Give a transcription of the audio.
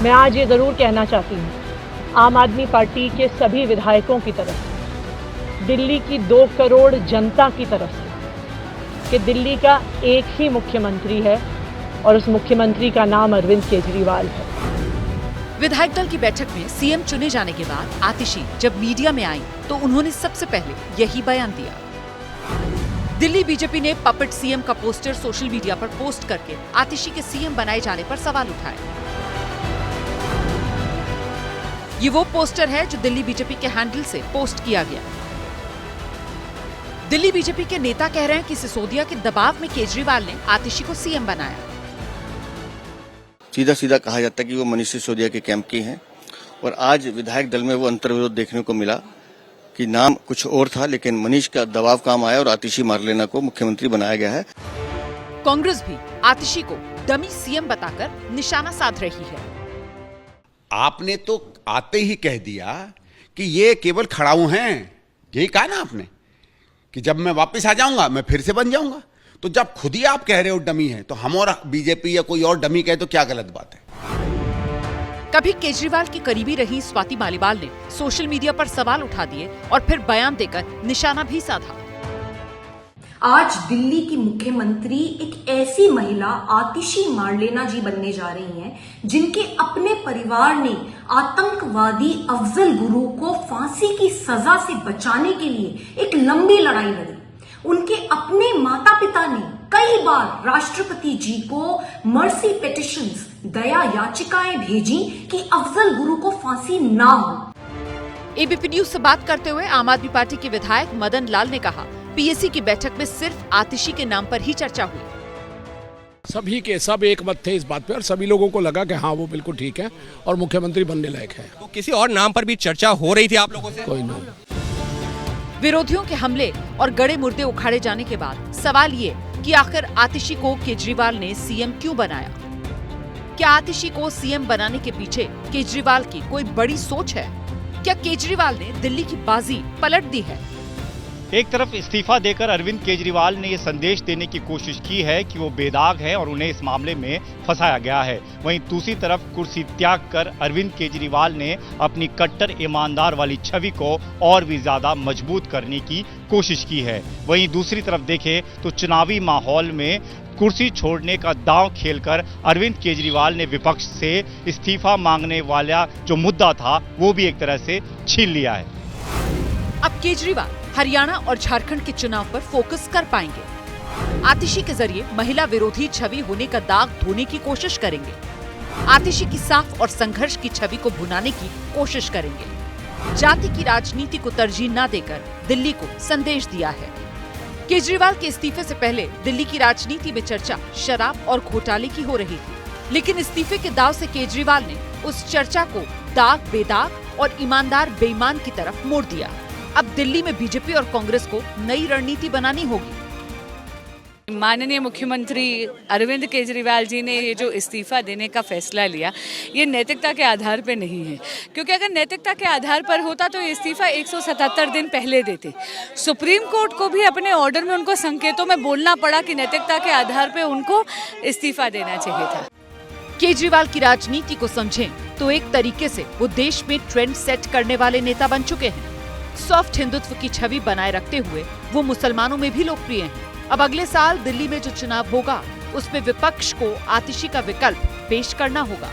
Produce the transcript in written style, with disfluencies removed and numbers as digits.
मैं आज ये ज़रूर कहना चाहती हूँ आम आदमी पार्टी के सभी विधायकों की तरफ से, दिल्ली की 2 करोड़ जनता की तरफ से, कि दिल्ली का एक ही मुख्यमंत्री है और उस मुख्यमंत्री का नाम अरविंद केजरीवाल है। विधायक दल की बैठक में सीएम चुने जाने के बाद आतिशी जब मीडिया में आई तो उन्होंने सबसे पहले यही बयान दिया। दिल्ली बीजेपी ने पपेट सीएम का पोस्टर सोशल मीडिया पर पोस्ट करके आतिशी के सीएम बनाए जाने पर सवाल उठाए। ये वो पोस्टर है जो दिल्ली बीजेपी के हैंडल से पोस्ट किया गया। दिल्ली बीजेपी के नेता कह रहे हैं कि सिसोदिया के दबाव में केजरीवाल ने आतिशी को सीएम बनाया। सीधा सीधा कहा जाता है कि वो मनीष सिसोदिया के कैंप की हैं और आज विधायक दल में वो अंतर्विरोध देखने को मिला कि नाम कुछ और था, लेकिन मनीष का दबाव काम आया और आतिशी मारलेना को मुख्यमंत्री बनाया गया है। कांग्रेस भी आतिशी को डमी सीएम बताकर निशाना साध रही है। आपने तो आते ही कह दिया कि ये केवल खड़ाऊ हैं। यही कहा ना आपने कि जब मैं वापस आ जाऊंगा मैं फिर से बन जाऊंगा। तो जब खुद ही आप कह रहे हो डमी है, तो हम और बीजेपी या कोई और डमी कहे तो क्या गलत बात है? कभी केजरीवाल की करीबी रही स्वाति मालीवाल ने सोशल मीडिया पर सवाल उठा दिए और फिर बयान देकर निशाना भी साधा। आज दिल्ली की मुख्यमंत्री एक ऐसी महिला आतिशी मारलेना जी बनने जा रही हैं, जिनके अपने परिवार ने आतंकवादी अफजल गुरु को फांसी की सजा से बचाने के लिए एक लंबी लड़ाई लड़ी। उनके अपने माता पिता ने कई बार राष्ट्रपति जी को मर्सी पिटिशंस, दया याचिकाएं भेजी कि अफजल गुरु को फांसी ना हो। एबीपी न्यूज से बात करते हुए आम आदमी पार्टी के विधायक मदन लाल ने कहा, पीएसी की बैठक में सिर्फ आतिशी के नाम पर ही चर्चा हुई। सभी के सब एक मत थे इस बात पे और सभी लोगों को लगा कि हाँ वो बिल्कुल ठीक है और मुख्यमंत्री बनने लायक है। तो किसी और नाम पर भी चर्चा हो रही थी आप लोगों से? कोई नहीं। विरोधियों के हमले और गड़े मुर्दे उखाड़े जाने के बाद सवाल ये कि आखिर आतिशी को केजरीवाल ने सीएम क्यों बनाया? क्या आतिशी को सीएम बनाने के पीछे केजरीवाल की कोई बड़ी सोच है? क्या केजरीवाल ने दिल्ली की बाजी पलट दी है? एक तरफ इस्तीफा देकर अरविंद केजरीवाल ने ये संदेश देने की कोशिश की है कि वो बेदाग है और उन्हें इस मामले में फंसाया गया है। वहीं दूसरी तरफ कुर्सी त्याग कर अरविंद केजरीवाल ने अपनी कट्टर ईमानदार वाली छवि को और भी ज्यादा मजबूत करने की कोशिश की है। वहीं दूसरी तरफ देखें तो चुनावी माहौल में कुर्सी छोड़ने का दांव खेलकर अरविंद केजरीवाल ने विपक्ष से इस्तीफा मांगने वाला जो मुद्दा था वो भी एक तरह से छीन लिया है। अब केजरीवाल हरियाणा और झारखंड के चुनाव पर फोकस कर पाएंगे। आतिशी के जरिए महिला विरोधी छवि होने का दाग धोने की कोशिश करेंगे। आतिशी की साफ और संघर्ष की छवि को भुनाने की कोशिश करेंगे। जाति की राजनीति को तरजीह न देकर दिल्ली को संदेश दिया है। केजरीवाल के इस्तीफे से पहले दिल्ली की राजनीति में चर्चा शराब और घोटाले की हो रही थी, लेकिन इस्तीफे के दाव से केजरीवाल ने उस चर्चा को दाग बेदाग और ईमानदार बेईमान की तरफ मोड़ दिया। अब दिल्ली में बीजेपी और कांग्रेस को नई रणनीति बनानी होगी। माननीय मुख्यमंत्री अरविंद केजरीवाल जी ने ये जो इस्तीफा देने का फैसला लिया, ये नैतिकता के आधार पे नहीं है, क्योंकि अगर नैतिकता के आधार पर होता तो ये इस्तीफा 177 दिन पहले देते। सुप्रीम कोर्ट को भी अपने ऑर्डर में उनको संकेतों में बोलना पड़ा कि नैतिकता के आधार पे उनको इस्तीफा देना चाहिए था। केजरीवाल की राजनीति को समझें तो एक तरीके से वो देश में ट्रेंड सेट करने वाले नेता बन चुके हैं। सॉफ्ट हिंदुत्व की छवि बनाए रखते हुए वो मुसलमानों में भी लोकप्रिय हैं। अब अगले साल दिल्ली में जो चुनाव होगा उसमें विपक्ष को आतिशी का विकल्प पेश करना होगा।